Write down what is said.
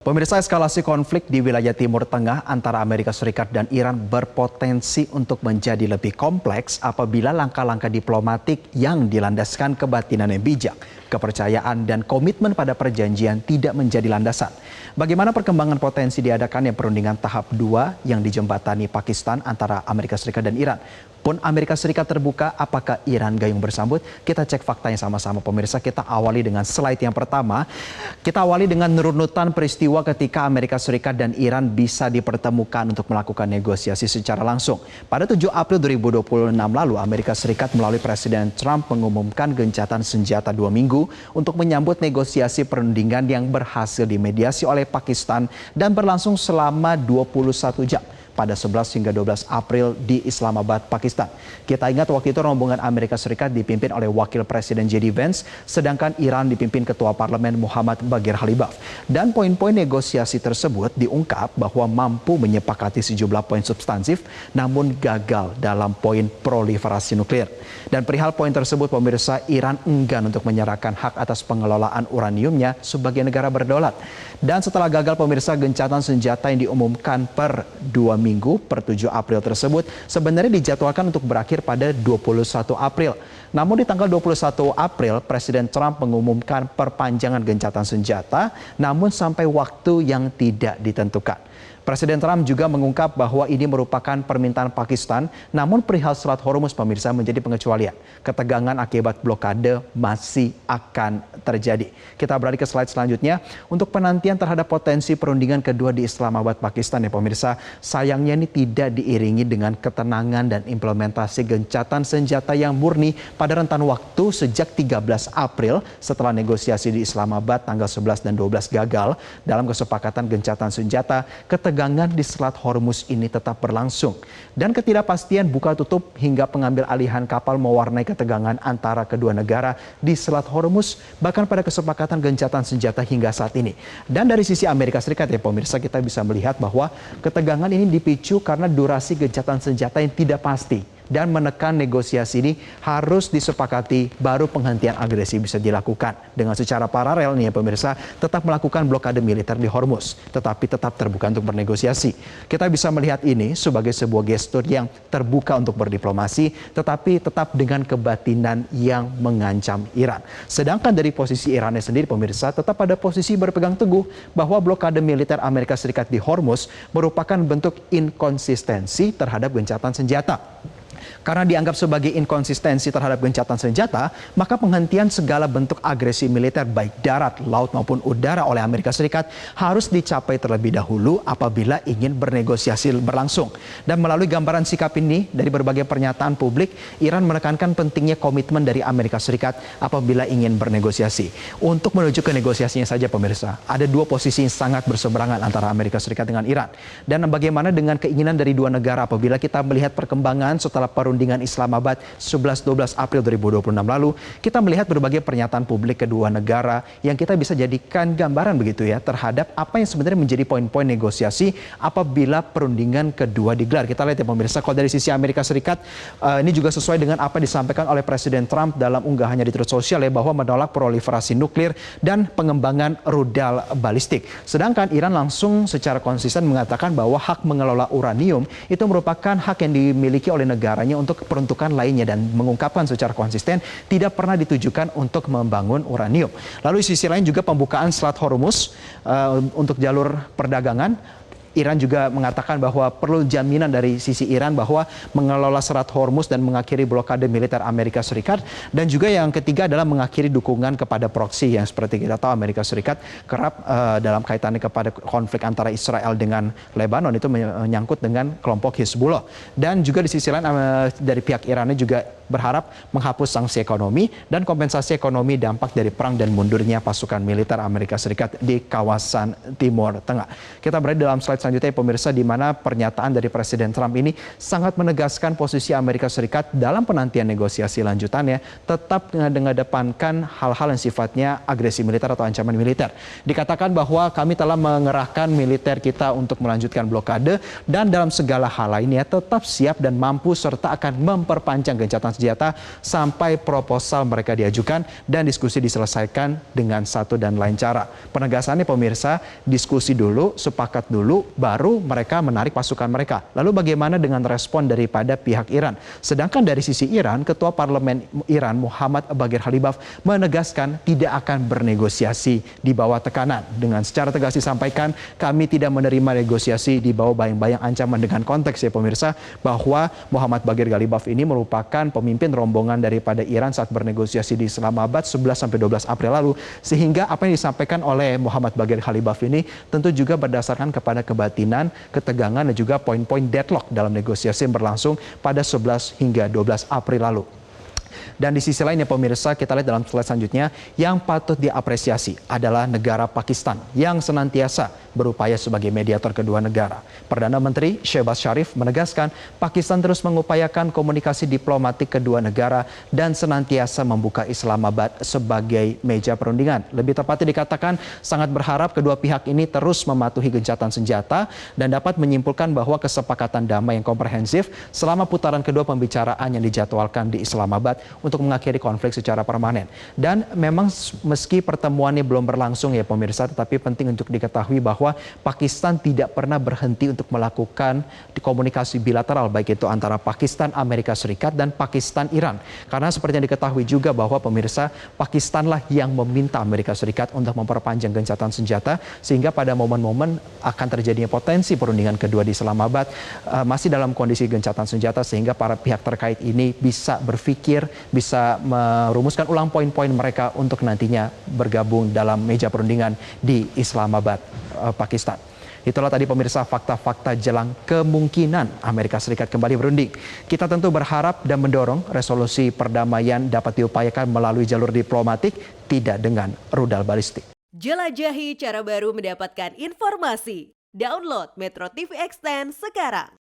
Pemirsa, eskalasi konflik di wilayah Timur Tengah antara Amerika Serikat dan Iran berpotensi untuk menjadi lebih kompleks apabila langkah-langkah diplomatik yang dilandaskan kebatinan yang bijak, kepercayaan, dan komitmen pada perjanjian tidak menjadi landasan. Bagaimana perkembangan potensi diadakannya perundingan tahap 2 yang dijembatani Pakistan antara Amerika Serikat dan Iran? Pun Amerika Serikat terbuka, apakah Iran gayung bersambut? Kita cek faktanya sama-sama pemirsa. Kita awali dengan slide yang pertama. Kita awali dengan runutan peristiwa ketika Amerika Serikat dan Iran bisa dipertemukan untuk melakukan negosiasi secara langsung. Pada 7 April 2026 lalu, Amerika Serikat melalui Presiden Trump mengumumkan gencatan senjata 2 minggu untuk menyambut negosiasi perundingan yang berhasil dimediasi oleh Pakistan dan berlangsung selama 21 jam. Pada 11 hingga 12 April di Islamabad, Pakistan. Kita ingat waktu itu rombongan Amerika Serikat dipimpin oleh Wakil Presiden J.D. Vance, sedangkan Iran dipimpin Ketua Parlemen Muhammad Baghir Khalibaf. Dan poin-poin negosiasi tersebut diungkap bahwa mampu menyepakati sejumlah poin substansif, namun gagal dalam poin proliferasi nuklir. Dan perihal poin tersebut, pemirsa, Iran enggan untuk menyerahkan hak atas pengelolaan uraniumnya sebagai negara berdaulat. Dan setelah gagal, pemirsa, gencatan senjata yang diumumkan per 2 minggu per 7 April tersebut sebenarnya dijadwalkan untuk berakhir pada 21 April. Namun di tanggal 21 April, Presiden Trump mengumumkan perpanjangan gencatan senjata, namun sampai waktu yang tidak ditentukan. Presiden Trump juga mengungkap bahwa ini merupakan permintaan Pakistan, namun perihal Selat Hormuz, pemirsa, menjadi pengecualian. Ketegangan akibat blokade masih akan terjadi. Kita beralih ke slide selanjutnya. Untuk penantian terhadap potensi perundingan kedua di Islamabad, Pakistan, ya pemirsa, sayangnya ini tidak diiringi dengan ketenangan dan implementasi gencatan senjata yang murni pada rentan waktu sejak 13 April setelah negosiasi di Islamabad tanggal 11 dan 12 gagal dalam kesepakatan gencatan senjata. Ketegangan di Selat Hormuz ini tetap berlangsung dan ketidakpastian buka tutup hingga pengambil alihan kapal mewarnai ketegangan antara kedua negara di Selat Hormuz, bahkan pada kesepakatan gencatan senjata hingga saat ini. Dan dari sisi Amerika Serikat, ya pemirsa, kita bisa melihat bahwa ketegangan ini dipicu karena durasi gencatan senjata yang tidak pasti. Dan menekan negosiasi ini harus disepakati baru penghentian agresi bisa dilakukan. Dengan secara paralel nih ya pemirsa, tetap melakukan blokade militer di Hormuz, tetapi tetap terbuka untuk bernegosiasi. Kita bisa melihat ini sebagai sebuah gestur yang terbuka untuk berdiplomasi, tetapi tetap dengan kebatinan yang mengancam Iran. Sedangkan dari posisi Irannya sendiri, pemirsa, tetap pada posisi berpegang teguh bahwa blokade militer Amerika Serikat di Hormuz merupakan bentuk inkonsistensi terhadap gencatan senjata. Karena dianggap sebagai inkonsistensi terhadap gencatan senjata, maka penghentian segala bentuk agresi militer baik darat, laut maupun udara oleh Amerika Serikat harus dicapai terlebih dahulu apabila ingin bernegosiasi berlangsung. Dan melalui gambaran sikap ini dari berbagai pernyataan publik, Iran menekankan pentingnya komitmen dari Amerika Serikat apabila ingin bernegosiasi. Untuk menuju ke negosiasinya saja pemirsa, ada dua posisi yang sangat berseberangan antara Amerika Serikat dengan Iran. Dan bagaimana dengan keinginan dari dua negara apabila kita melihat perkembangan setelah perundingan Islamabad 11-12 April 2026 lalu, kita melihat berbagai pernyataan publik kedua negara yang kita bisa jadikan gambaran begitu ya terhadap apa yang sebenarnya menjadi poin-poin negosiasi apabila perundingan kedua digelar. Kita lihat ya pemirsa, kalau dari sisi Amerika Serikat ini juga sesuai dengan apa yang disampaikan oleh Presiden Trump dalam unggahannya di Truth Social ya, bahwa menolak proliferasi nuklir dan pengembangan rudal balistik. Sedangkan Iran langsung secara konsisten mengatakan bahwa hak mengelola uranium itu merupakan hak yang dimiliki oleh negaranya untuk peruntukan lainnya dan mengungkapkan secara konsisten tidak pernah ditujukan untuk membangun uranium. Lalu di sisi lain juga pembukaan Selat Hormuz untuk jalur perdagangan. Iran juga mengatakan bahwa perlu jaminan dari sisi Iran bahwa mengelola Selat Hormuz dan mengakhiri blokade militer Amerika Serikat. Dan juga yang ketiga adalah mengakhiri dukungan kepada proksi yang seperti kita tahu Amerika Serikat kerap dalam kaitannya kepada konflik antara Israel dengan Lebanon itu menyangkut dengan kelompok Hizbullah. Dan juga di sisi lain dari pihak Irannya juga berharap menghapus sanksi ekonomi dan kompensasi ekonomi dampak dari perang dan mundurnya pasukan militer Amerika Serikat di kawasan Timur Tengah. Kita berada dalam slide selanjutnya pemirsa, di mana pernyataan dari Presiden Trump ini sangat menegaskan posisi Amerika Serikat dalam penantian negosiasi lanjutannya tetap mengedepankan hal-hal yang sifatnya agresi militer atau ancaman militer. Dikatakan bahwa kami telah mengerahkan militer kita untuk melanjutkan blokade dan dalam segala hal lainnya tetap siap dan mampu serta akan memperpanjang gencatan senjata sampai proposal mereka diajukan dan diskusi diselesaikan dengan satu dan lain cara. Penegasannya pemirsa, diskusi dulu, sepakat dulu, baru mereka menarik pasukan mereka. Lalu bagaimana dengan respon daripada pihak Iran? Sedangkan dari sisi Iran, Ketua Parlemen Iran Muhammad Baghir Khalibaf menegaskan tidak akan bernegosiasi di bawah tekanan. Dengan secara tegas disampaikan, kami tidak menerima negosiasi di bawah bayang-bayang ancaman, dengan konteks ya pemirsa, bahwa Muhammad Baghir Khalibaf ini merupakan pemimpin rombongan daripada Iran saat bernegosiasi di Islamabad 11-12 April lalu, sehingga apa yang disampaikan oleh Muhammad Baghir Khalibaf ini tentu juga berdasarkan kepada kebatinan, ketegangan dan juga poin-poin deadlock dalam negosiasi yang berlangsung pada 11 hingga 12 April lalu. Dan di sisi lain ya pemirsa, kita lihat dalam slide selanjutnya, yang patut diapresiasi adalah negara Pakistan yang senantiasa berupaya sebagai mediator kedua negara. Perdana Menteri Shehbaz Sharif menegaskan Pakistan terus mengupayakan komunikasi diplomatik kedua negara dan senantiasa membuka Islamabad sebagai meja perundingan. Lebih tepatnya dikatakan sangat berharap kedua pihak ini terus mematuhi gencatan senjata dan dapat menyimpulkan bahwa kesepakatan damai yang komprehensif selama putaran kedua pembicaraan yang dijadwalkan di Islamabad untuk mengakhiri konflik secara permanen. Dan memang meski pertemuannya belum berlangsung ya pemirsa, tetapi penting untuk diketahui bahwa Pakistan tidak pernah berhenti untuk melakukan komunikasi bilateral, baik itu antara Pakistan, Amerika Serikat, dan Pakistan, Iran. Karena seperti yang diketahui juga bahwa pemirsa, Pakistanlah yang meminta Amerika Serikat untuk memperpanjang gencatan senjata, sehingga pada momen-momen akan terjadinya potensi perundingan kedua di Islamabad masih dalam kondisi gencatan senjata, sehingga para pihak terkait ini bisa berpikir, bisa merumuskan ulang poin-poin mereka untuk nantinya bergabung dalam meja perundingan di Islamabad, Pakistan. Itulah tadi pemirsa fakta-fakta jelang kemungkinan Amerika Serikat kembali berunding. Kita tentu berharap dan mendorong resolusi perdamaian dapat diupayakan melalui jalur diplomatik, tidak dengan rudal balistik. Jelajahi cara baru mendapatkan informasi. Download Metro TV Extend sekarang.